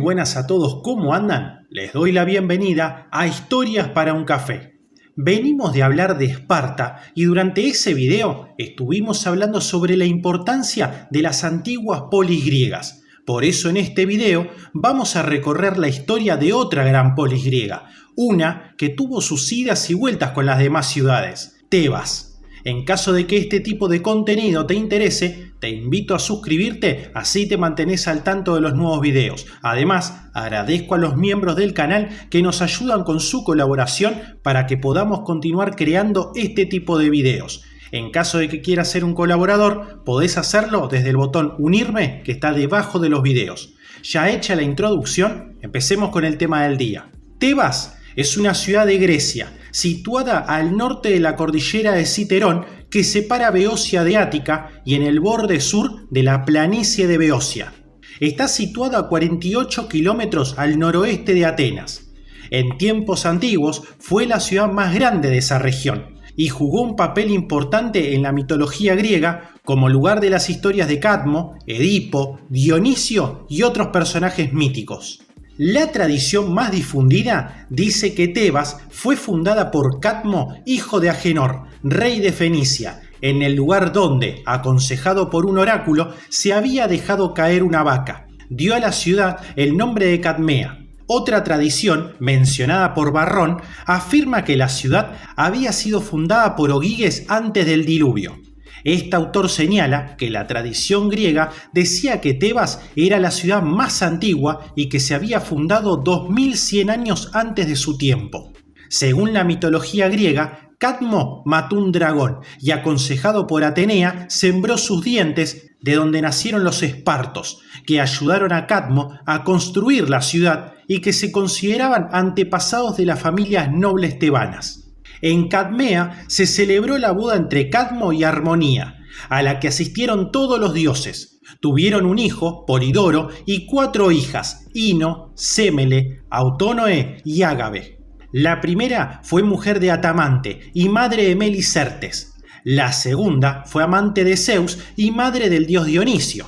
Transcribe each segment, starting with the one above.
buenas a todos, ¿cómo andan? Les doy la bienvenida a Historias para un Café. Venimos de hablar de Esparta y durante ese video estuvimos hablando sobre la importancia de las antiguas polis griegas. Por eso en este video vamos a recorrer la historia de otra gran polis griega, una que tuvo sus idas y vueltas con las demás ciudades, Tebas. En caso de que este tipo de contenido te interese, te invito a suscribirte, así te mantenés al tanto de los nuevos videos. Además, agradezco a los miembros del canal que nos ayudan con su colaboración para que podamos continuar creando este tipo de videos. En caso de que quieras ser un colaborador, podés hacerlo desde el botón unirme que está debajo de los videos. Ya hecha la introducción, empecemos con el tema del día. Tebas es una ciudad de Grecia, situada al norte de la cordillera de Citerón, que separa Beocia de Ática y en el borde sur de la planicie de Beocia. Está situada a 48 kilómetros al noroeste de Atenas. En tiempos antiguos fue la ciudad más grande de esa región y jugó un papel importante en la mitología griega como lugar de las historias de Cadmo, Edipo, Dionisio y otros personajes míticos. La tradición más difundida dice que Tebas fue fundada por Cadmo, hijo de Agenor, rey de Fenicia, en el lugar donde, aconsejado por un oráculo, se había dejado caer una vaca. Dio a la ciudad el nombre de Cadmea. Otra tradición, mencionada por Varrón, afirma que la ciudad había sido fundada por Ogyges antes del diluvio. Este autor señala que la tradición griega decía que Tebas era la ciudad más antigua y que se había fundado 2100 años antes de su tiempo. Según la mitología griega, Cadmo mató un dragón y, aconsejado por Atenea, sembró sus dientes, de donde nacieron los espartos, que ayudaron a Cadmo a construir la ciudad y que se consideraban antepasados de las familias nobles tebanas. En Cadmea se celebró la boda entre Cadmo y Armonía, a la que asistieron todos los dioses. Tuvieron un hijo, Polidoro, y 4 hijas, Ino, Sémele, Autónoe y Ágave. La primera fue mujer de Atamante y madre de Melicertes. La segunda fue amante de Zeus y madre del dios Dionisio.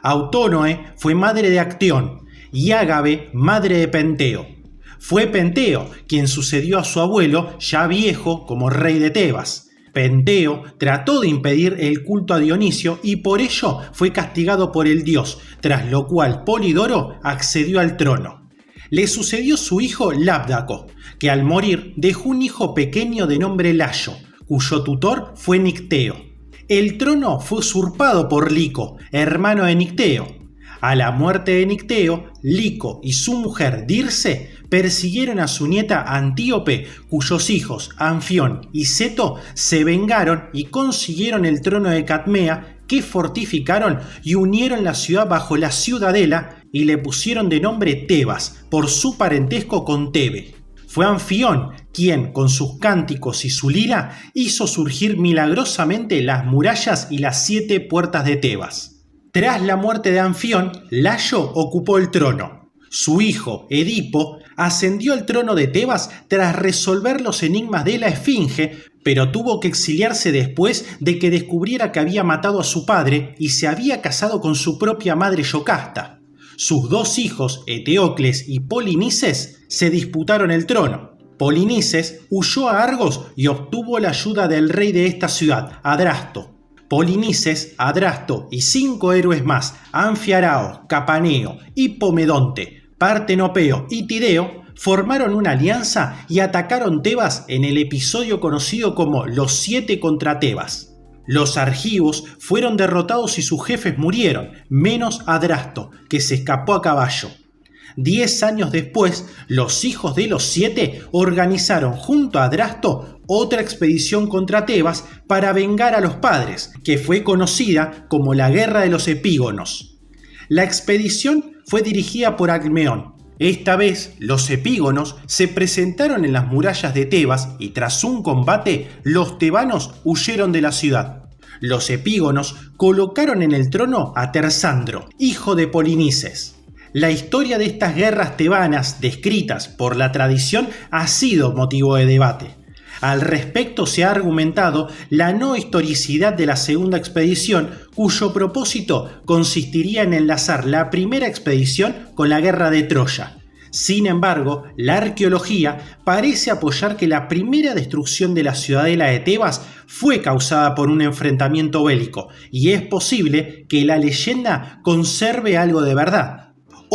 Autónoe fue madre de Acteón y Ágave madre de Penteo. Fue Penteo quien sucedió a su abuelo, ya viejo, como rey de Tebas. Penteo trató de impedir el culto a Dionisio y por ello fue castigado por el dios, tras lo cual Polidoro accedió al trono. Le sucedió su hijo Labdaco, que al morir dejó un hijo pequeño de nombre Layo, cuyo tutor fue Nicteo. El trono fue usurpado por Lico, hermano de Nicteo. A la muerte de Nicteo, Lico y su mujer Dirce persiguieron a su nieta Antíope, cuyos hijos Anfión y Ceto se vengaron y consiguieron el trono de Cadmea, que fortificaron y unieron la ciudad bajo la ciudadela y le pusieron de nombre Tebas por su parentesco con Tebe. Fue Anfión quien, con sus cánticos y su lira, hizo surgir milagrosamente las murallas y las 7 puertas de Tebas. Tras la muerte de Anfión, Layo ocupó el trono. Su hijo, Edipo, ascendió al trono de Tebas tras resolver los enigmas de la Esfinge, pero tuvo que exiliarse después de que descubriera que había matado a su padre y se había casado con su propia madre Yocasta. Sus 2 hijos, Eteocles y Polinices, se disputaron el trono. Polinices huyó a Argos y obtuvo la ayuda del rey de esta ciudad, Adrasto. Polinices, Adrasto y 5 héroes más, Anfiarao, Capaneo, Hipomedonte, Partenopeo y Tideo, formaron una alianza y atacaron Tebas en el episodio conocido como los 7 contra Tebas. Los argivos fueron derrotados y sus jefes murieron, menos Adrasto, que se escapó a caballo. 10 años después, los hijos de los 7 organizaron junto a Adrasto otra expedición contra Tebas para vengar a los padres, que fue conocida como la Guerra de los Epígonos. La expedición fue dirigida por Alcmeón. Esta vez, los epígonos se presentaron en las murallas de Tebas y tras un combate, los tebanos huyeron de la ciudad. Los epígonos colocaron en el trono a Tersandro, hijo de Polinices. La historia de estas guerras tebanas, descritas por la tradición, ha sido motivo de debate. Al respecto se ha argumentado la no historicidad de la segunda expedición, cuyo propósito consistiría en enlazar la primera expedición con la guerra de Troya. Sin embargo, la arqueología parece apoyar que la primera destrucción de la ciudadela de Tebas fue causada por un enfrentamiento bélico, y es posible que la leyenda conserve algo de verdad.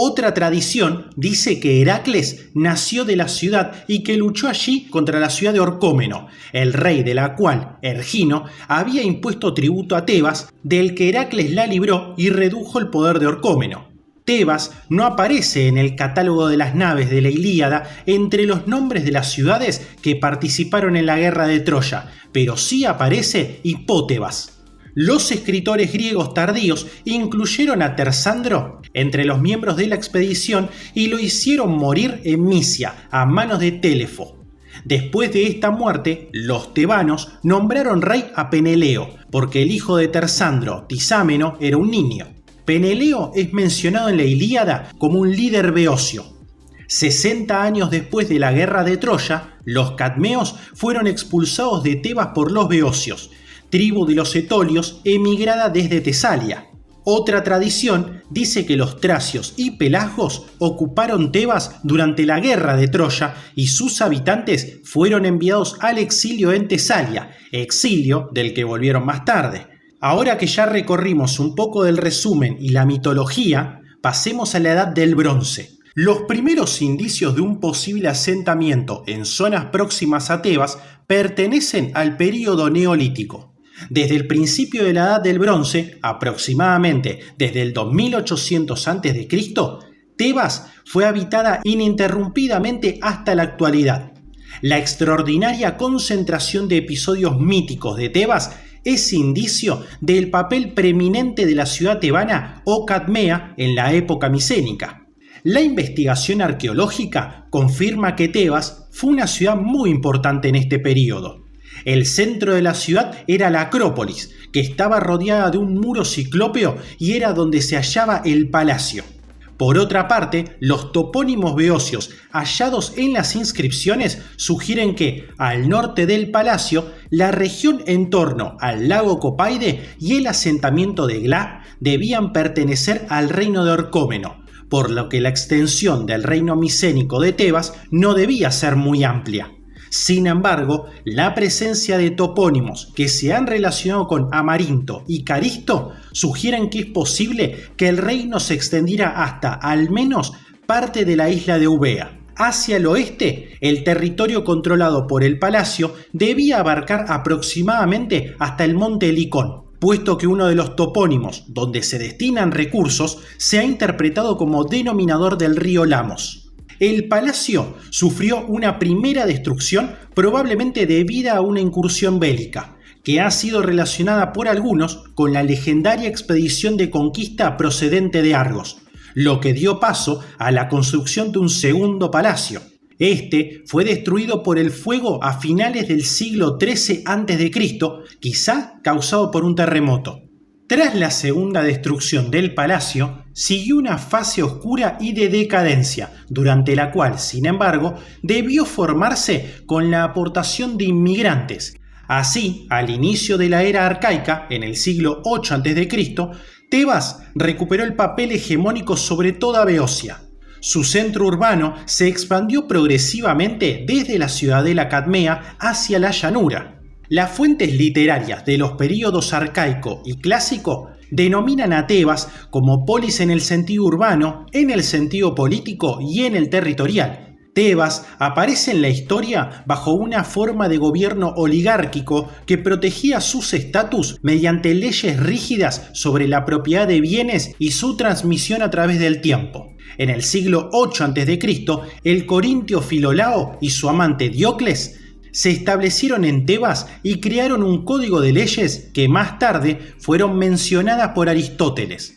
Otra tradición dice que Heracles nació de la ciudad y que luchó allí contra la ciudad de Orcómeno, el rey de la cual, Ergino, había impuesto tributo a Tebas, del que Heracles la libró y redujo el poder de Orcómeno. Tebas no aparece en el catálogo de las naves de la Ilíada entre los nombres de las ciudades que participaron en la guerra de Troya, pero sí aparece Hipótebas. Los escritores griegos tardíos incluyeron a Tersandro entre los miembros de la expedición y lo hicieron morir en Misia a manos de Téléfo. Después de esta muerte, los tebanos nombraron rey a Peneleo, porque el hijo de Tersandro, Tisámeno, era un niño. Peneleo es mencionado en la Ilíada como un líder beocio. 60 años después de la guerra de Troya, los cadmeos fueron expulsados de Tebas por los beocios, tribu de los etolios emigrada desde Tesalia. Otra tradición dice que los tracios y pelasgos ocuparon Tebas durante la guerra de Troya y sus habitantes fueron enviados al exilio en Tesalia, exilio del que volvieron más tarde. Ahora que ya recorrimos un poco del resumen y la mitología, pasemos a la Edad del Bronce. Los primeros indicios de un posible asentamiento en zonas próximas a Tebas pertenecen al período neolítico. Desde el principio de la Edad del Bronce, aproximadamente desde el 2800 a.C., Tebas fue habitada ininterrumpidamente hasta la actualidad. La extraordinaria concentración de episodios míticos de Tebas es indicio del papel preeminente de la ciudad tebana o cadmea en la época micénica. La investigación arqueológica confirma que Tebas fue una ciudad muy importante en este período. El centro de la ciudad era la Acrópolis, que estaba rodeada de un muro ciclópeo y era donde se hallaba el palacio. Por otra parte, los topónimos beocios hallados en las inscripciones sugieren que, al norte del palacio, la región en torno al lago Copaide y el asentamiento de Glá debían pertenecer al reino de Orcómeno, por lo que la extensión del reino micénico de Tebas no debía ser muy amplia. Sin embargo, la presencia de topónimos que se han relacionado con Amarinto y Caristo sugieren que es posible que el reino se extendiera hasta, al menos, parte de la isla de Eubea. Hacia el oeste, el territorio controlado por el palacio debía abarcar aproximadamente hasta el monte Helicón, puesto que uno de los topónimos donde se destinan recursos se ha interpretado como denominador del río Lamos. El palacio sufrió una primera destrucción probablemente debida a una incursión bélica, que ha sido relacionada por algunos con la legendaria expedición de conquista procedente de Argos, lo que dio paso a la construcción de un segundo palacio. Este fue destruido por el fuego a finales del siglo XIII a.C., quizá causado por un terremoto. Tras la segunda destrucción del palacio, siguió una fase oscura y de decadencia, durante la cual, sin embargo, debió formarse con la aportación de inmigrantes. Así, al inicio de la era arcaica, en el siglo VIII a.C., Tebas recuperó el papel hegemónico sobre toda Beocia. Su centro urbano se expandió progresivamente desde la ciudadela cadmea hacia la llanura. Las fuentes literarias de los períodos arcaico y clásico denominan a Tebas como polis en el sentido urbano, en el sentido político y en el territorial. Tebas aparece en la historia bajo una forma de gobierno oligárquico que protegía sus estatus mediante leyes rígidas sobre la propiedad de bienes y su transmisión a través del tiempo. En el siglo VIII a.C., el corintio Filolao y su amante Diocles se establecieron en Tebas y crearon un código de leyes que más tarde fueron mencionadas por Aristóteles.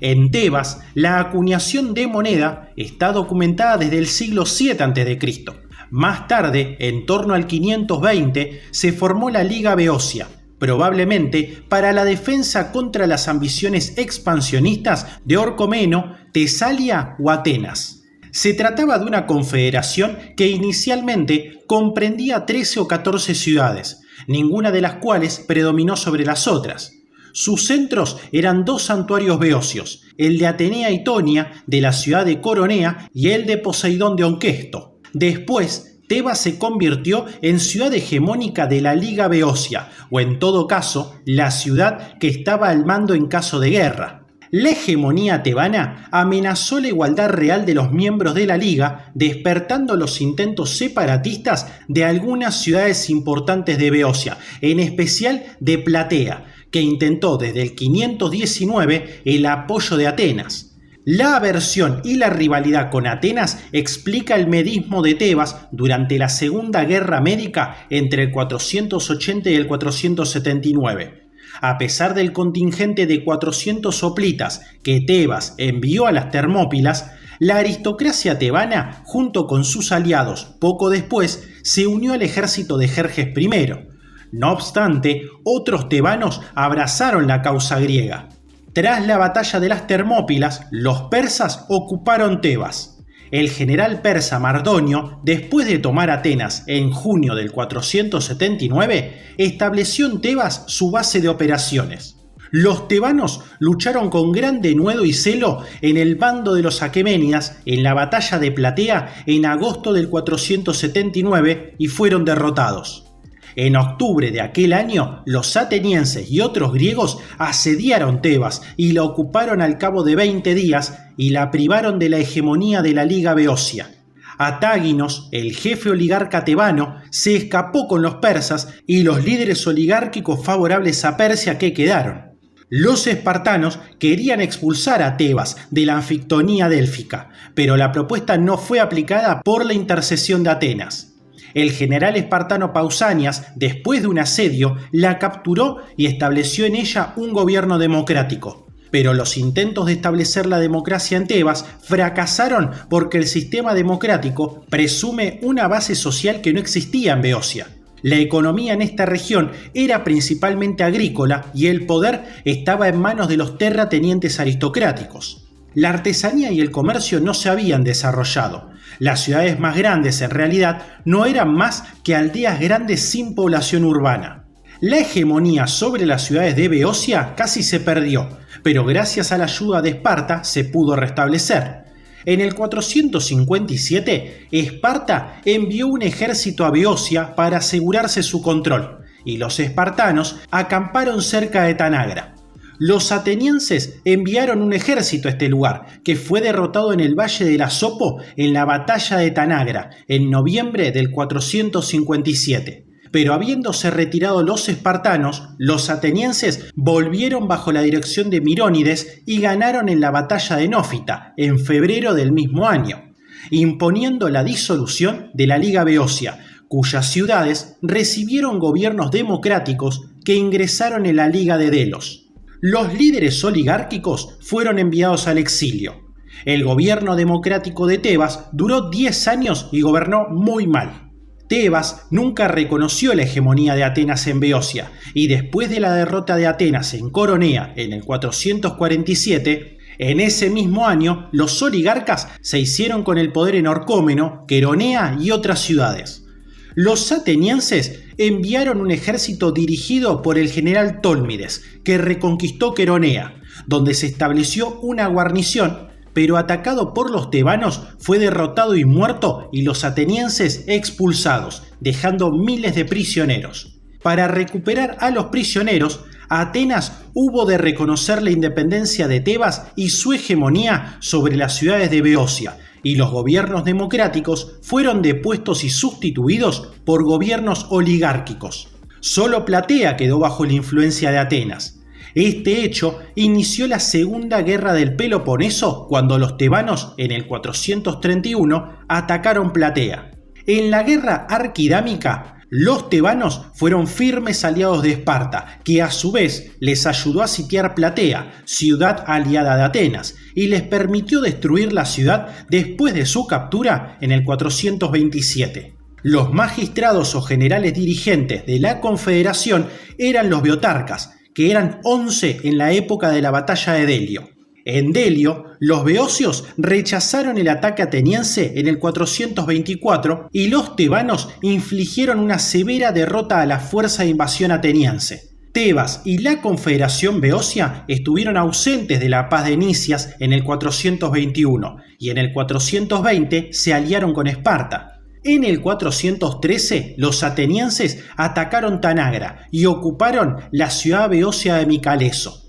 En Tebas, la acuñación de moneda está documentada desde el siglo VII a.C. Más tarde, en torno al 520, se formó la Liga Beocia, probablemente para la defensa contra las ambiciones expansionistas de Orcomeno, Tesalia o Atenas. Se trataba de una confederación que inicialmente comprendía 13 o 14 ciudades, ninguna de las cuales predominó sobre las otras. Sus centros eran dos santuarios beocios, el de Atenea y Tonia de la ciudad de Coronea y el de Poseidón de Onquesto. Después, Tebas se convirtió en ciudad hegemónica de la Liga Beocia, o en todo caso, la ciudad que estaba al mando en caso de guerra. La hegemonía tebana amenazó la igualdad real de los miembros de la Liga, despertando los intentos separatistas de algunas ciudades importantes de Beocia, en especial de Platea, que intentó desde el 519 el apoyo de Atenas. La aversión y la rivalidad con Atenas explica el medismo de Tebas durante la Segunda Guerra Médica entre el 480 y el 479. A pesar del contingente de 400 hoplitas que Tebas envió a las Termópilas, la aristocracia tebana, junto con sus aliados, poco después, se unió al ejército de Jerjes I. No obstante, otros tebanos abrazaron la causa griega. Tras la batalla de las Termópilas, los persas ocuparon Tebas. El general persa Mardonio, después de tomar Atenas en junio del 479, estableció en Tebas su base de operaciones. Los tebanos lucharon con gran denuedo y celo en el bando de los aqueménidas en la batalla de Platea en agosto del 479 y fueron derrotados. En octubre de aquel año, los atenienses y otros griegos asediaron Tebas y la ocuparon al cabo de 20 días y la privaron de la hegemonía de la Liga Beocia. Atáginos, el jefe oligarca tebano, se escapó con los persas y los líderes oligárquicos favorables a Persia que quedaron. Los espartanos querían expulsar a Tebas de la anfictonía délfica, pero la propuesta no fue aplicada por la intercesión de Atenas. El general espartano Pausanias, después de un asedio, la capturó y estableció en ella un gobierno democrático. Pero los intentos de establecer la democracia en Tebas fracasaron porque el sistema democrático presume una base social que no existía en Beocia. La economía en esta región era principalmente agrícola y el poder estaba en manos de los terratenientes aristocráticos. La artesanía y el comercio no se habían desarrollado. Las ciudades más grandes en realidad no eran más que aldeas grandes sin población urbana. La hegemonía sobre las ciudades de Beocia casi se perdió, pero gracias a la ayuda de Esparta se pudo restablecer. En el 457, Esparta envió un ejército a Beocia para asegurarse su control, y los espartanos acamparon cerca de Tanagra. Los atenienses enviaron un ejército a este lugar, que fue derrotado en el valle del Asopo en la batalla de Tanagra, en noviembre del 457. Pero habiéndose retirado los espartanos, los atenienses volvieron bajo la dirección de Mirónides y ganaron en la batalla de Nófita, en febrero del mismo año, imponiendo la disolución de la Liga Beocia, cuyas ciudades recibieron gobiernos democráticos que ingresaron en la Liga de Delos. Los líderes oligárquicos fueron enviados al exilio. El gobierno democrático de Tebas duró 10 años y gobernó muy mal. Tebas nunca reconoció la hegemonía de Atenas en Beocia y después de la derrota de Atenas en Coronea en el 447, en ese mismo año los oligarcas se hicieron con el poder en Orcómeno, Queronea y otras ciudades. Los atenienses enviaron un ejército dirigido por el general Tólmides, que reconquistó Queronea, donde se estableció una guarnición, pero atacado por los tebanos fue derrotado y muerto y los atenienses expulsados, dejando miles de prisioneros. Para recuperar a los prisioneros, Atenas hubo de reconocer la independencia de Tebas y su hegemonía sobre las ciudades de Beocia, y los gobiernos democráticos fueron depuestos y sustituidos por gobiernos oligárquicos. Solo Platea quedó bajo la influencia de Atenas. Este hecho inició la Segunda Guerra del Peloponeso cuando los tebanos, en el 431, atacaron Platea. En la guerra arquidámica, los tebanos fueron firmes aliados de Esparta, que a su vez les ayudó a sitiar Platea, ciudad aliada de Atenas, y les permitió destruir la ciudad después de su captura en el 427. Los magistrados o generales dirigentes de la confederación eran los beotarcas, que eran 11 en la época de la batalla de Delio. En Delio, los beocios rechazaron el ataque ateniense en el 424 y los tebanos infligieron una severa derrota a la fuerza de invasión ateniense. Tebas y la Confederación Beocia estuvieron ausentes de la paz de Nicias en el 421 y en el 420 se aliaron con Esparta. En el 413 los atenienses atacaron Tanagra y ocuparon la ciudad beocia de Micaleso.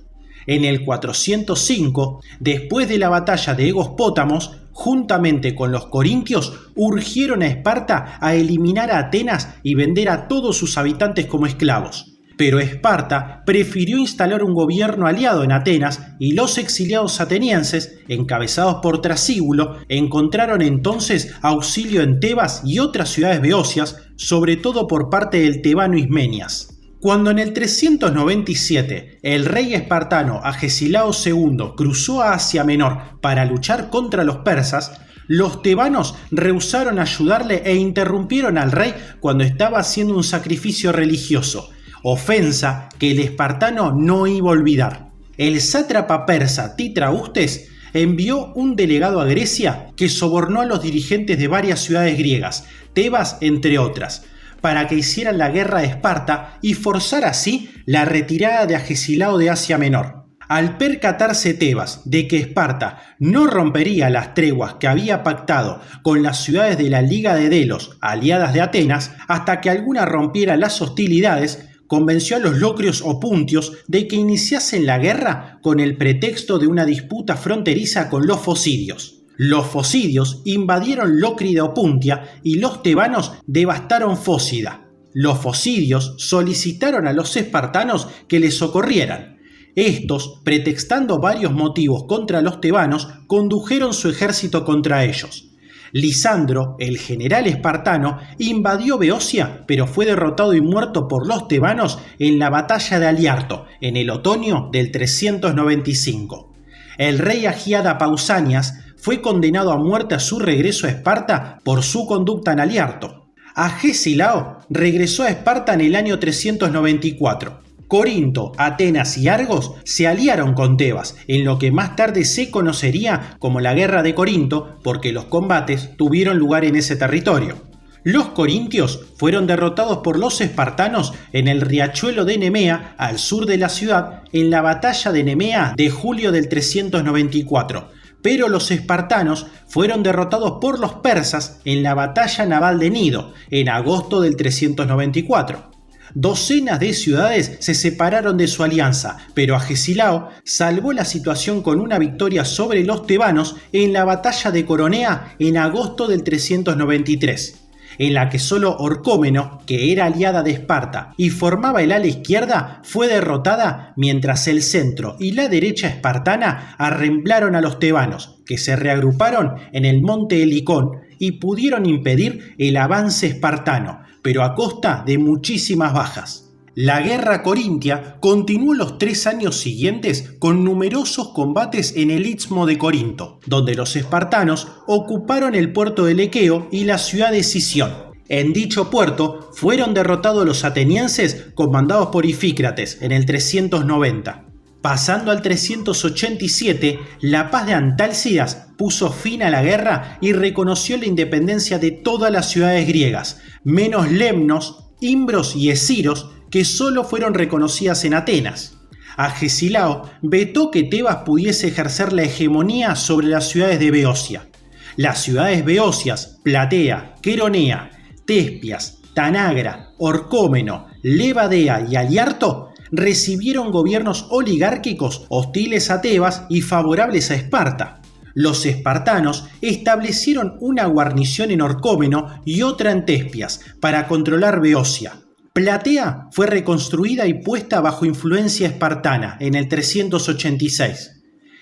En el 405, después de la batalla de Egospótamos, juntamente con los corintios, urgieron a Esparta a eliminar a Atenas y vender a todos sus habitantes como esclavos. Pero Esparta prefirió instalar un gobierno aliado en Atenas y los exiliados atenienses, encabezados por Trasíbulo, encontraron entonces auxilio en Tebas y otras ciudades beocias, sobre todo por parte del tebano Ismenias. Cuando en el 397 el rey espartano Agesilao II cruzó a Asia Menor para luchar contra los persas, los tebanos rehusaron ayudarle e interrumpieron al rey cuando estaba haciendo un sacrificio religioso, ofensa que el espartano no iba a olvidar. El sátrapa persa Titraustes envió un delegado a Grecia que sobornó a los dirigentes de varias ciudades griegas, Tebas entre otras, para que hicieran la guerra de Esparta y forzar así la retirada de Agesilao de Asia Menor. Al percatarse Tebas de que Esparta no rompería las treguas que había pactado con las ciudades de la Liga de Delos, aliadas de Atenas, hasta que alguna rompiera las hostilidades, convenció a los locrios o puntios de que iniciasen la guerra con el pretexto de una disputa fronteriza con los focidios. Los focidios invadieron Lócrida o Puntia y los tebanos devastaron Fócida. Los focidios solicitaron a los espartanos que les socorrieran. Estos, pretextando varios motivos contra los tebanos, condujeron su ejército contra ellos. Lisandro, el general espartano, invadió Beocia, pero fue derrotado y muerto por los tebanos en la batalla de Aliarto, en el otoño del 395. El rey Agiada Pausanias fue condenado a muerte a su regreso a Esparta por su conducta en Aliarto. Agesilao regresó a Esparta en el año 394. Corinto, Atenas y Argos se aliaron con Tebas, en lo que más tarde se conocería como la Guerra de Corinto, porque los combates tuvieron lugar en ese territorio. Los corintios fueron derrotados por los espartanos en el riachuelo de Nemea, al sur de la ciudad, en la batalla de Nemea de julio del 394. Pero los espartanos fueron derrotados por los persas en la batalla naval de Nido, en agosto del 394. Docenas de ciudades se separaron de su alianza, pero Agesilao salvó la situación con una victoria sobre los tebanos en la batalla de Coronea en agosto del 393. En la que solo Orcómeno, que era aliada de Esparta y formaba el ala izquierda, fue derrotada, mientras el centro y la derecha espartana arremplaron a los tebanos, que se reagruparon en el monte Helicón y pudieron impedir el avance espartano, pero a costa de muchísimas bajas. La guerra corintia continuó los 3 años siguientes con numerosos combates en el Istmo de Corinto, donde los espartanos ocuparon el puerto de Lequeo y la ciudad de Sición. En dicho puerto fueron derrotados los atenienses comandados por Ifícrates en el 390. Pasando al 387, la paz de Antálcidas puso fin a la guerra y reconoció la independencia de todas las ciudades griegas, menos Lemnos, Imbros y Esiros, que solo fueron reconocidas en Atenas. Agesilao vetó que Tebas pudiese ejercer la hegemonía sobre las ciudades de Beocia. Las ciudades beocias, Platea, Queronea, Tespias, Tanagra, Orcómeno, Levadea y Aliarto recibieron gobiernos oligárquicos hostiles a Tebas y favorables a Esparta. Los espartanos establecieron una guarnición en Orcómeno y otra en Tespias para controlar Beocia. Platea fue reconstruida y puesta bajo influencia espartana en el 386.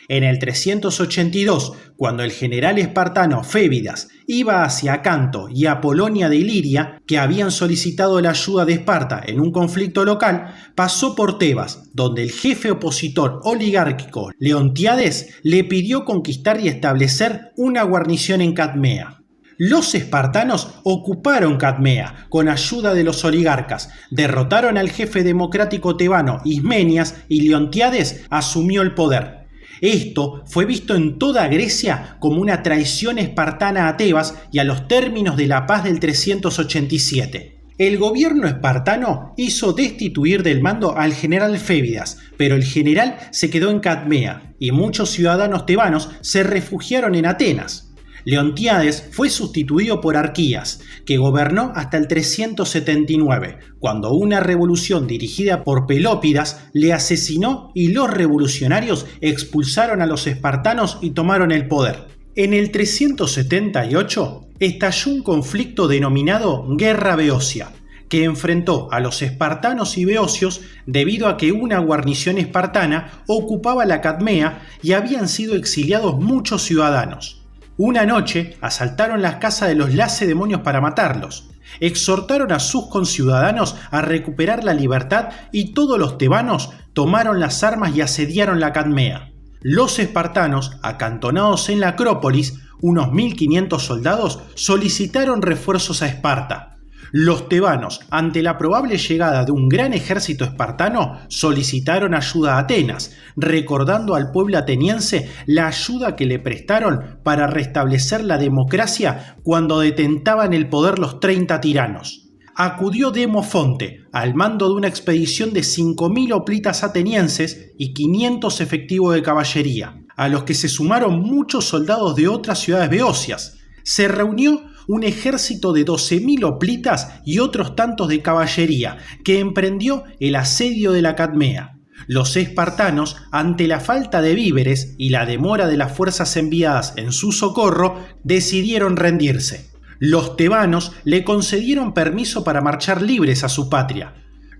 En el 382, cuando el general espartano Fébidas iba hacia Acanto y Apolonia de Iliria, que habían solicitado la ayuda de Esparta en un conflicto local, pasó por Tebas, donde el jefe opositor oligárquico Leontiades le pidió conquistar y establecer una guarnición en Cadmea. Los espartanos ocuparon Cadmea con ayuda de los oligarcas, derrotaron al jefe democrático tebano Ismenias y Leontiades asumió el poder. Esto fue visto en toda Grecia como una traición espartana a Tebas y a los términos de la paz del 387. El gobierno espartano hizo destituir del mando al general Fébidas, pero el general se quedó en Cadmea y muchos ciudadanos tebanos se refugiaron en Atenas. Leontíades fue sustituido por Arquías, que gobernó hasta el 379, cuando una revolución dirigida por Pelópidas le asesinó y los revolucionarios expulsaron a los espartanos y tomaron el poder. En el 378 estalló un conflicto denominado Guerra Beocia, que enfrentó a los espartanos y beocios debido a que una guarnición espartana ocupaba la Cadmea y habían sido exiliados muchos ciudadanos. Una noche asaltaron las casas de los lacedemonios para matarlos. Exhortaron a sus conciudadanos a recuperar la libertad y todos los tebanos tomaron las armas y asediaron la Cadmea. Los espartanos, acantonados en la Acrópolis, unos 1500 soldados, solicitaron refuerzos a Esparta. Los tebanos, ante la probable llegada de un gran ejército espartano, solicitaron ayuda a Atenas, recordando al pueblo ateniense la ayuda que le prestaron para restablecer la democracia cuando detentaban el poder los 30 tiranos. Acudió Demofonte al mando de una expedición de 5000 hoplitas atenienses y 500 efectivos de caballería, a los que se sumaron muchos soldados de otras ciudades beocias. Se reunió un ejército de 12.000 hoplitas y otros tantos de caballería, que emprendió el asedio de la Cadmea. Los espartanos, ante la falta de víveres y la demora de las fuerzas enviadas en su socorro, decidieron rendirse. Los tebanos le concedieron permiso para marchar libres a su patria.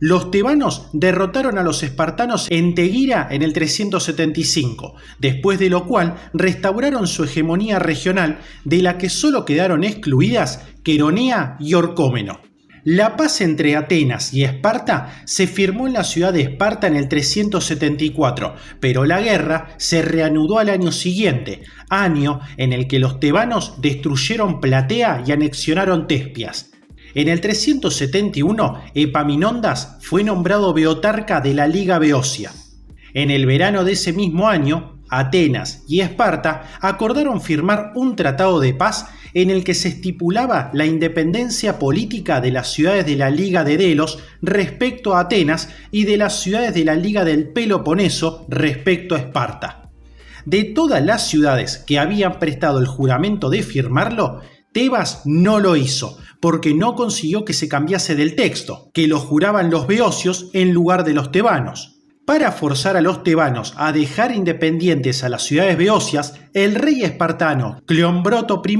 Los tebanos derrotaron a los espartanos en Teguira en el 375, después de lo cual restauraron su hegemonía regional, de la que solo quedaron excluidas Queronea y Orcómeno. La paz entre Atenas y Esparta se firmó en la ciudad de Esparta en el 374, pero la guerra se reanudó al año siguiente, año en el que los tebanos destruyeron Platea y anexionaron Tespias. En el 371, Epaminondas fue nombrado beotarca de la Liga Beocia. En el verano de ese mismo año, Atenas y Esparta acordaron firmar un tratado de paz en el que se estipulaba la independencia política de las ciudades de la Liga de Delos respecto a Atenas y de las ciudades de la Liga del Peloponeso respecto a Esparta. De todas las ciudades que habían prestado el juramento de firmarlo, Tebas no lo hizo, porque no consiguió que se cambiase del texto, que lo juraban los beocios en lugar de los tebanos. Para forzar a los tebanos a dejar independientes a las ciudades beocias, el rey espartano Cleombroto I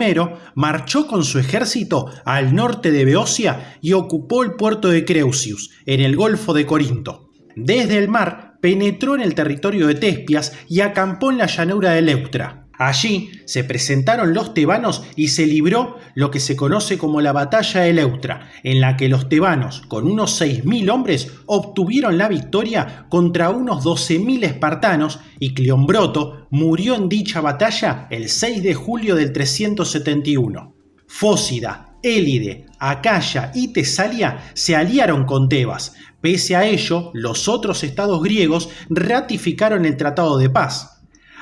marchó con su ejército al norte de Beocia y ocupó el puerto de Creusius, en el Golfo de Corinto. Desde el mar penetró en el territorio de Tespias y acampó en la llanura de Leuctra. Allí se presentaron los tebanos y se libró lo que se conoce como la batalla de Leuctra, en la que los tebanos, con unos 6000 hombres, obtuvieron la victoria contra unos 12.000 espartanos, y Cleombroto murió en dicha batalla el 6 de julio del 371. Fócida, Élide, Acaya y Tesalia se aliaron con Tebas. Pese a ello, los otros estados griegos ratificaron el tratado de paz.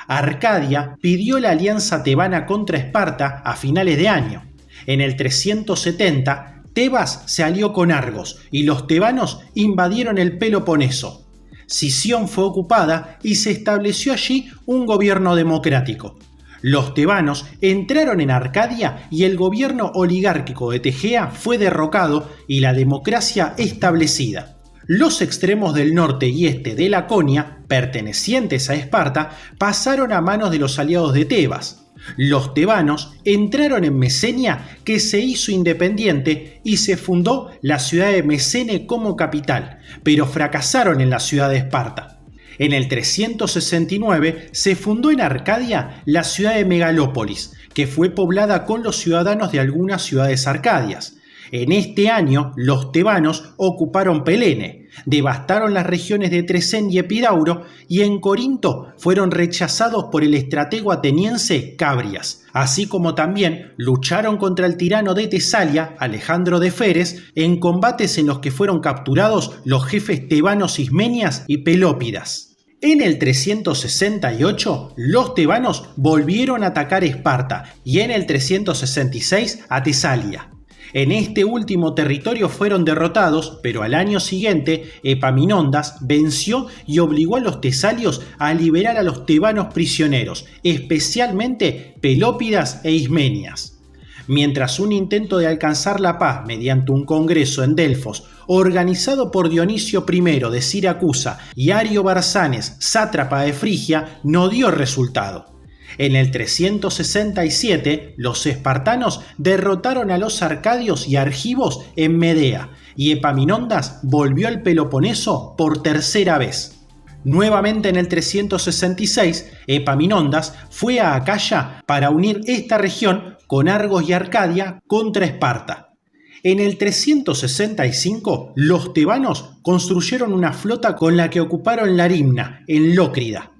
Arcadia pidió la alianza tebana contra Esparta a finales de año. En el 370, Tebas se alió con Argos y los tebanos invadieron el Peloponeso. Sición fue ocupada y se estableció allí un gobierno democrático. Los tebanos entraron en Arcadia y el gobierno oligárquico de Tegea fue derrocado y la democracia establecida. Los extremos del norte y este de Laconia, pertenecientes a Esparta, pasaron a manos de los aliados de Tebas. Los tebanos entraron en Mesenia, que se hizo independiente, y se fundó la ciudad de Mesene como capital, pero fracasaron en la ciudad de Esparta. En el 369 se fundó en Arcadia la ciudad de Megalópolis, que fue poblada con los ciudadanos de algunas ciudades arcadias. En este año, los tebanos ocuparon Pelene, devastaron las regiones de Tresén y Epidauro, y en Corinto fueron rechazados por el estratego ateniense Cabrias, así como también lucharon contra el tirano de Tesalia, Alejandro de Feres, en combates en los que fueron capturados los jefes tebanos Ismenias y Pelópidas. En el 368, los tebanos volvieron a atacar Esparta y en el 366 a Tesalia. En este último territorio fueron derrotados, pero al año siguiente Epaminondas venció y obligó a los tesalios a liberar a los tebanos prisioneros, especialmente Pelópidas e Ismenias. Mientras un intento de alcanzar la paz mediante un congreso en Delfos, organizado por Dionisio I de Siracusa y Ario Barzanes, sátrapa de Frigia, no dio resultado. En el 367, los espartanos derrotaron a los arcadios y argivos en Medea, y Epaminondas volvió al Peloponeso por tercera vez. Nuevamente en el 366, Epaminondas fue a Acaya para unir esta región con Argos y Arcadia contra Esparta. En el 365, los tebanos construyeron una flota con la que ocuparon Larimna, en Lócrida.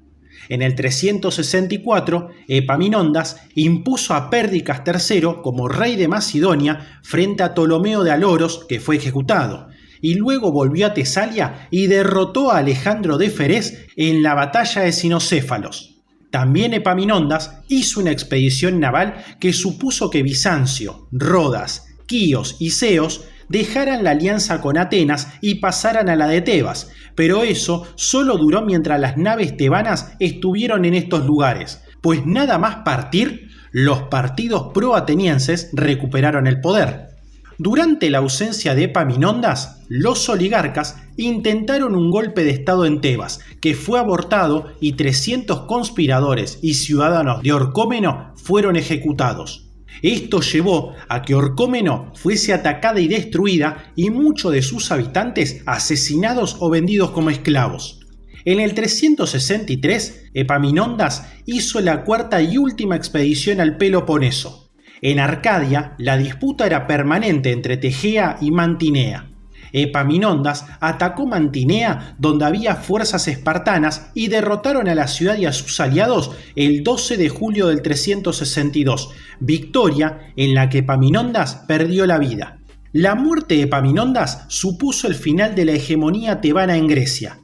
En el 364, Epaminondas impuso a Pérdicas III como rey de Macedonia frente a Ptolomeo de Aloros, que fue ejecutado, y luego volvió a Tesalia y derrotó a Alejandro de Ferés en la batalla de Cinocéfalos. También Epaminondas hizo una expedición naval que supuso que Bizancio, Rodas, Quíos y Ceos dejaran la alianza con Atenas y pasaran a la de Tebas, pero eso solo duró mientras las naves tebanas estuvieron en estos lugares, pues nada más partir, los partidos pro-atenienses recuperaron el poder. Durante la ausencia de Epaminondas, los oligarcas intentaron un golpe de estado en Tebas, que fue abortado y 300 conspiradores y ciudadanos de Orcómeno fueron ejecutados. Esto llevó a que Orcómeno fuese atacada y destruida y muchos de sus habitantes asesinados o vendidos como esclavos. En el 363, Epaminondas hizo la cuarta y última expedición al Peloponeso. En Arcadia, la disputa era permanente entre Tegea y Mantinea. Epaminondas atacó Mantinea, donde había fuerzas espartanas, y derrotaron a la ciudad y a sus aliados el 12 de julio del 362, victoria en la que Epaminondas perdió la vida. La muerte de Epaminondas supuso el final de la hegemonía tebana en Grecia.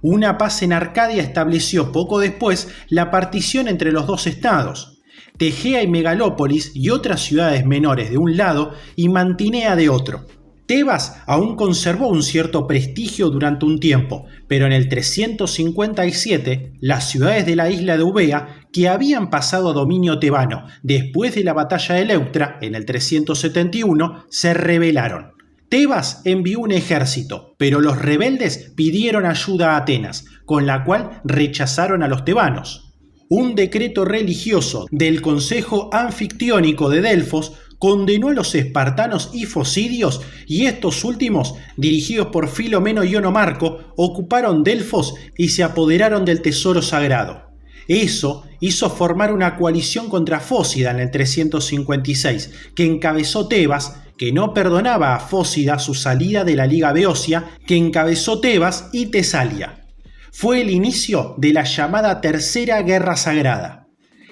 Una paz en Arcadia estableció poco después la partición entre los dos estados, Tegea y Megalópolis y otras ciudades menores de un lado y Mantinea de otro. Tebas aún conservó un cierto prestigio durante un tiempo, pero en el 357 las ciudades de la isla de Eubea, que habían pasado a dominio tebano después de la batalla de Leuctra en el 371, se rebelaron. Tebas envió un ejército, pero los rebeldes pidieron ayuda a Atenas, con la cual rechazaron a los tebanos. Un decreto religioso del Consejo Anfictiónico de Delfos condenó a los espartanos y focidios, y estos últimos, dirigidos por Filomeno y Onomarco, ocuparon Delfos y se apoderaron del tesoro sagrado. Eso hizo formar una coalición contra Fócida en el 356, que encabezó Tebas, que no perdonaba a Fócida su salida de la Liga Beocia, que encabezó Tebas y Tesalia. Fue el inicio de la llamada Tercera Guerra Sagrada.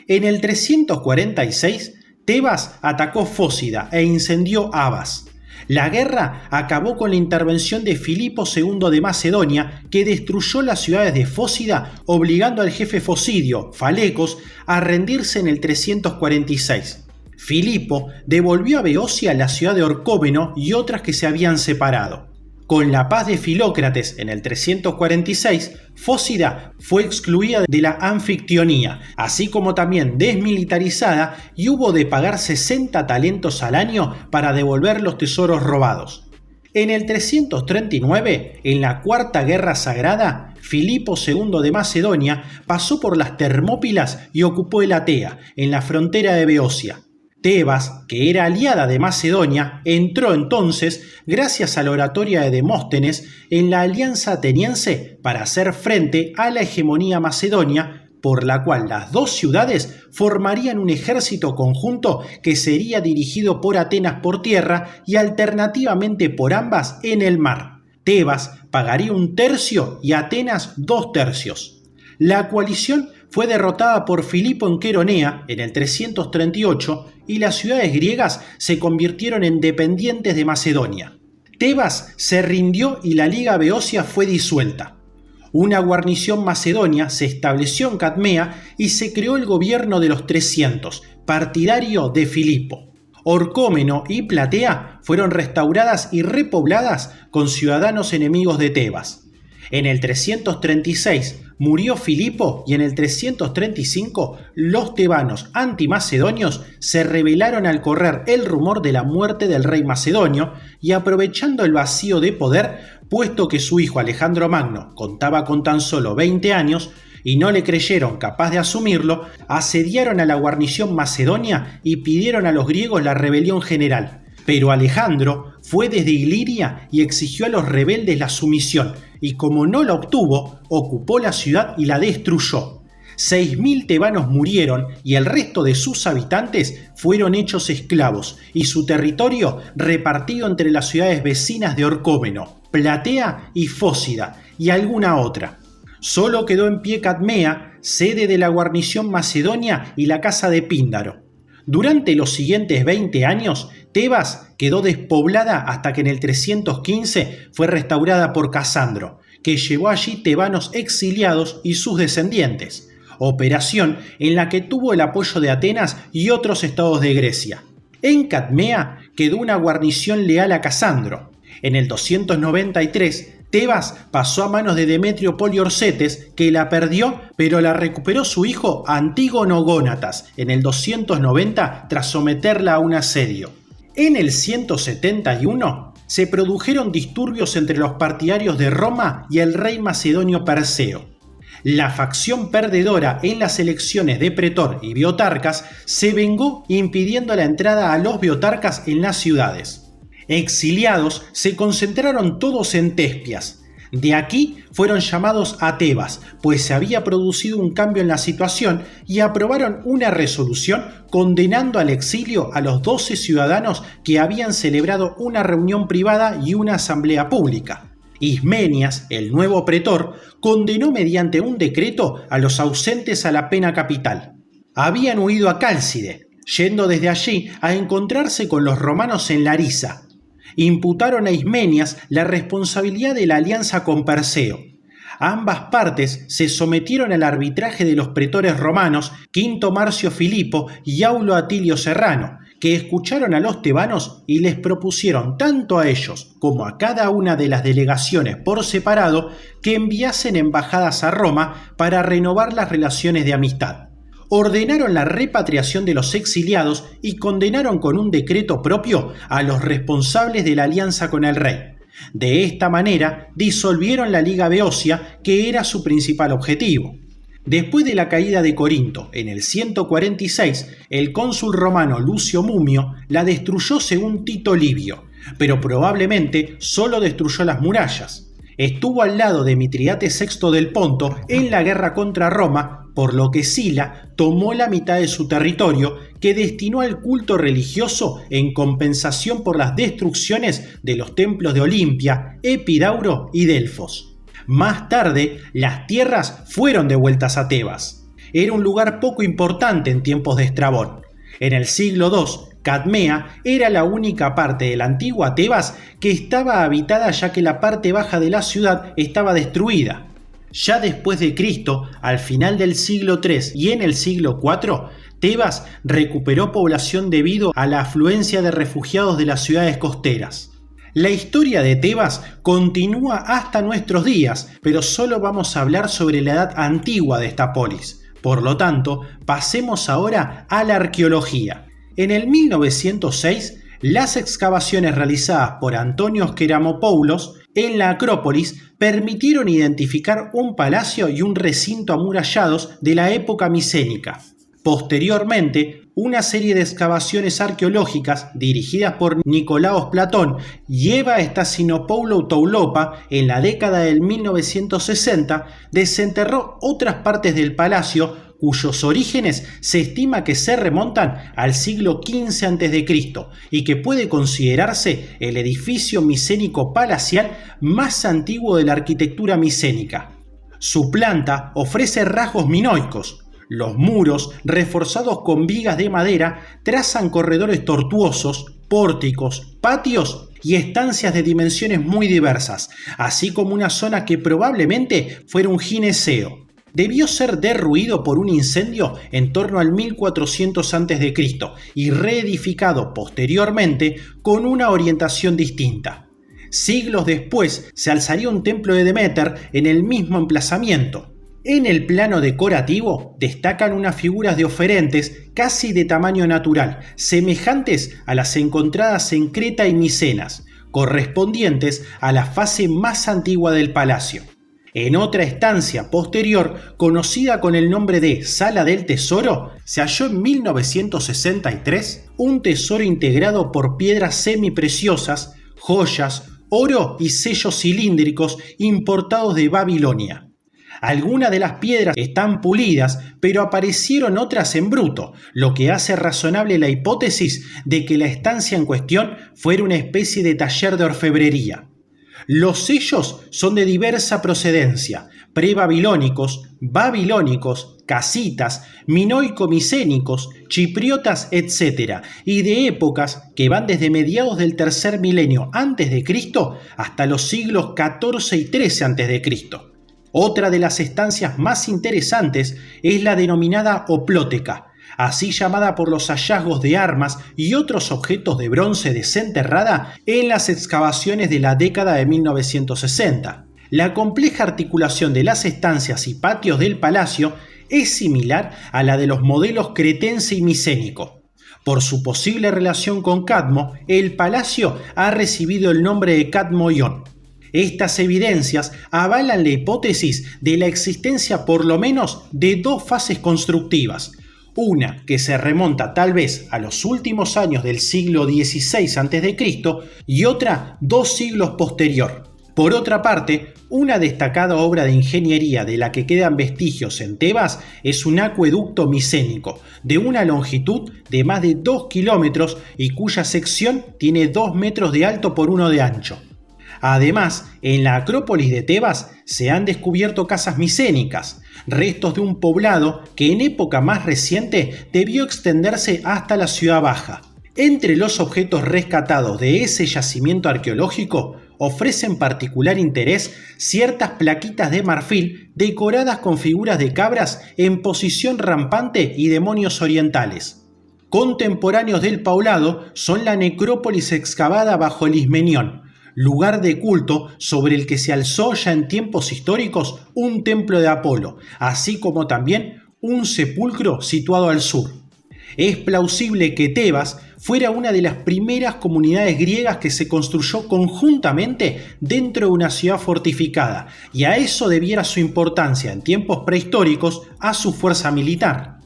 En el 346, Tebas atacó Fócida e incendió Abas. La guerra acabó con la intervención de Filipo II de Macedonia, que destruyó las ciudades de Fócida, obligando al jefe focidio, Falecos, a rendirse en el 346. Filipo devolvió a Beocia la ciudad de Orcómeno y otras que se habían separado. Con la paz de Filócrates en el 346, Fócida fue excluida de la Anfictionía, así como también desmilitarizada, y hubo de pagar 60 talentos al año para devolver los tesoros robados. En el 339, en la Cuarta Guerra Sagrada, Filipo II de Macedonia pasó por las Termópilas y ocupó Elatea, en la frontera de Beocia. Tebas, que era aliada de Macedonia, entró entonces, gracias a la oratoria de Demóstenes, en la alianza ateniense para hacer frente a la hegemonía macedonia, por la cual las dos ciudades formarían un ejército conjunto que sería dirigido por Atenas por tierra y alternativamente por ambas en el mar. Tebas pagaría 1/3 y Atenas 2/3. La coalición fue derrotada por Filipo en Queronea en el 338 y las ciudades griegas se convirtieron en dependientes de Macedonia. Tebas se rindió y la Liga Beocia fue disuelta. Una guarnición macedonia se estableció en Cadmea y se creó el gobierno de los 300, partidario de Filipo. Orcómeno y Platea fueron restauradas y repobladas con ciudadanos enemigos de Tebas. En el 336 murió Filipo y en el 335 los tebanos antimacedonios se rebelaron al correr el rumor de la muerte del rey macedonio y aprovechando el vacío de poder, puesto que su hijo Alejandro Magno contaba con tan solo 20 años y no le creyeron capaz de asumirlo, asediaron a la guarnición macedonia y pidieron a los griegos la rebelión general. Pero Alejandro fue desde Iliria y exigió a los rebeldes la sumisión, y como no la obtuvo, ocupó la ciudad y la destruyó. 6.000 tebanos murieron y el resto de sus habitantes fueron hechos esclavos, y su territorio repartido entre las ciudades vecinas de Orcómeno, Platea y Fócida, y alguna otra. Solo quedó en pie Cadmea, sede de la guarnición macedonia y la casa de Píndaro. Durante los siguientes 20 años, Tebas quedó despoblada hasta que en el 315 fue restaurada por Casandro, que llevó allí tebanos exiliados y sus descendientes, operación en la que tuvo el apoyo de Atenas y otros estados de Grecia. En Cadmea quedó una guarnición leal a Casandro. En el 293, Tebas pasó a manos de Demetrio Poliorcetes, que la perdió, pero la recuperó su hijo Antígono Gónatas en el 290 tras someterla a un asedio. En el 171 se produjeron disturbios entre los partidarios de Roma y el rey macedonio Perseo. La facción perdedora en las elecciones de pretor y biotarcas se vengó impidiendo la entrada a los biotarcas en las ciudades. Exiliados se concentraron todos en Tespias. De aquí fueron llamados a Tebas, pues se había producido un cambio en la situación y aprobaron una resolución condenando al exilio a los 12 ciudadanos que habían celebrado una reunión privada y una asamblea pública. Ismenias, el nuevo pretor, condenó mediante un decreto a los ausentes a la pena capital. Habían huido a Cálcide, yendo desde allí a encontrarse con los romanos en Larisa. Imputaron a Ismenias la responsabilidad de la alianza con Perseo. Ambas partes se sometieron al arbitraje de los pretores romanos Quinto Marcio Filipo y Aulo Atilio Serrano, que escucharon a los tebanos y les propusieron tanto a ellos como a cada una de las delegaciones por separado que enviasen embajadas a Roma para renovar las relaciones de amistad. Ordenaron la repatriación de los exiliados y condenaron con un decreto propio a los responsables de la alianza con el rey. De esta manera disolvieron la Liga Beocia, que era su principal objetivo. Después de la caída de Corinto en el 146, el cónsul romano Lucio Mumio la destruyó según Tito Livio, pero probablemente solo destruyó las murallas. Estuvo al lado de Mitridates VI del Ponto en la guerra contra Roma, por lo que Sila tomó la mitad de su territorio que destinó al culto religioso en compensación por las destrucciones de los templos de Olimpia, Epidauro y Delfos. Más tarde, las tierras fueron devueltas a Tebas. Era un lugar poco importante en tiempos de Estrabón. En el siglo II, Cadmea era la única parte de la antigua Tebas que estaba habitada, ya que la parte baja de la ciudad estaba destruida. Ya después de Cristo, al final del siglo III y en el siglo IV, Tebas recuperó población debido a la afluencia de refugiados de las ciudades costeras. La historia de Tebas continúa hasta nuestros días, pero solo vamos a hablar sobre la edad antigua de esta polis. Por lo tanto, pasemos ahora a la arqueología. En el 1906, las excavaciones realizadas por Antonios Keramopoulos en la Acrópolis permitieron identificar un palacio y un recinto amurallados de la época micénica. Posteriormente, una serie de excavaciones arqueológicas dirigidas por Nicolaos Platón y Eva Stassinopoulos Toulopa en la década del 1960 desenterró otras partes del palacio cuyos orígenes se estima que se remontan al siglo XV a.C. y que puede considerarse el edificio micénico palacial más antiguo de la arquitectura micénica. Su planta ofrece rasgos minoicos. Los muros, reforzados con vigas de madera, trazan corredores tortuosos, pórticos, patios y estancias de dimensiones muy diversas, así como una zona que probablemente fuera un gineceo. Debió ser derruido por un incendio en torno al 1400 a.C. y reedificado posteriormente con una orientación distinta. Siglos después se alzaría un templo de Deméter en el mismo emplazamiento. En el plano decorativo destacan unas figuras de oferentes casi de tamaño natural, semejantes a las encontradas en Creta y Micenas, correspondientes a la fase más antigua del palacio. En otra estancia posterior, conocida con el nombre de Sala del Tesoro, se halló en 1963 un tesoro integrado por piedras semipreciosas, joyas, oro y sellos cilíndricos importados de Babilonia. Algunas de las piedras están pulidas, pero aparecieron otras en bruto, lo que hace razonable la hipótesis de que la estancia en cuestión fuera una especie de taller de orfebrería. Los sellos son de diversa procedencia, prebabilónicos, babilónicos, casitas, minoico-micénicos, chipriotas, etc., y de épocas que van desde mediados del tercer milenio a.C. hasta los siglos XIV y XIII a.C. Otra de las estancias más interesantes es la denominada Oploteca, así llamada por los hallazgos de armas y otros objetos de bronce desenterrada en las excavaciones de la década de 1960. La compleja articulación de las estancias y patios del palacio es similar a la de los modelos cretense y micénico. Por su posible relación con Cadmo, el palacio ha recibido el nombre de Cadmo-Ión. Estas evidencias avalan la hipótesis de la existencia por lo menos de dos fases constructivas, una que se remonta tal vez a los últimos años del siglo XVI a.C. y otra 2 siglos posterior. Por otra parte, una destacada obra de ingeniería de la que quedan vestigios en Tebas es un acueducto micénico de una longitud de más de 2 kilómetros y cuya sección tiene 2 metros de alto por 1 de ancho. Además, en la Acrópolis de Tebas se han descubierto casas micénicas, restos de un poblado que en época más reciente debió extenderse hasta la Ciudad Baja. Entre los objetos rescatados de ese yacimiento arqueológico ofrecen particular interés ciertas plaquitas de marfil decoradas con figuras de cabras en posición rampante y demonios orientales. Contemporáneos del poblado son la necrópolis excavada bajo el Ismenión, lugar de culto sobre el que se alzó ya en tiempos históricos un templo de Apolo, así como también un sepulcro situado al sur. Es plausible que Tebas fuera una de las primeras comunidades griegas que se construyó conjuntamente dentro de una ciudad fortificada, y a eso debiera su importancia en tiempos prehistóricos a su fuerza militar.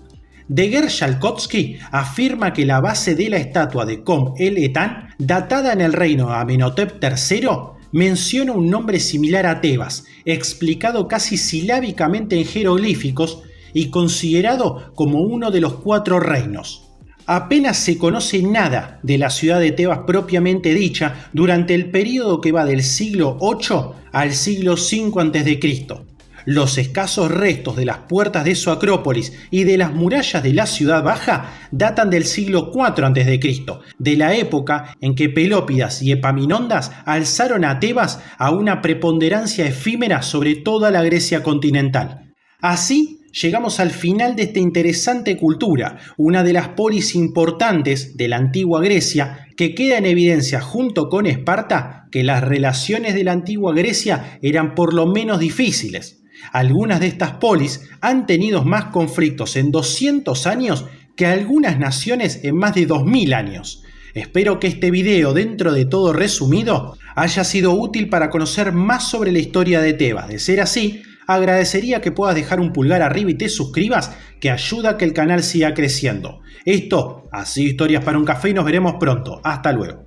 Deguer Jalkowski afirma que la base de la estatua de Kom el Etán, datada en el reino de Amenhotep III, menciona un nombre similar a Tebas, explicado casi silábicamente en jeroglíficos y considerado como uno de los 4 reinos. Apenas se conoce nada de la ciudad de Tebas propiamente dicha durante el período que va del siglo VIII al siglo V a.C. Los escasos restos de las puertas de su acrópolis y de las murallas de la ciudad baja datan del siglo IV a.C., de la época en que Pelópidas y Epaminondas alzaron a Tebas a una preponderancia efímera sobre toda la Grecia continental. Así, llegamos al final de esta interesante cultura, una de las polis importantes de la antigua Grecia, que queda en evidencia junto con Esparta que las relaciones de la antigua Grecia eran por lo menos difíciles. Algunas de estas polis han tenido más conflictos en 200 años que algunas naciones en más de 2000 años. Espero que este video, dentro de todo resumido, haya sido útil para conocer más sobre la historia de Tebas. De ser así, agradecería que puedas dejar un pulgar arriba y te suscribas, que ayuda a que el canal siga creciendo. Esto ha sido Historias para un Café y nos veremos pronto. Hasta luego.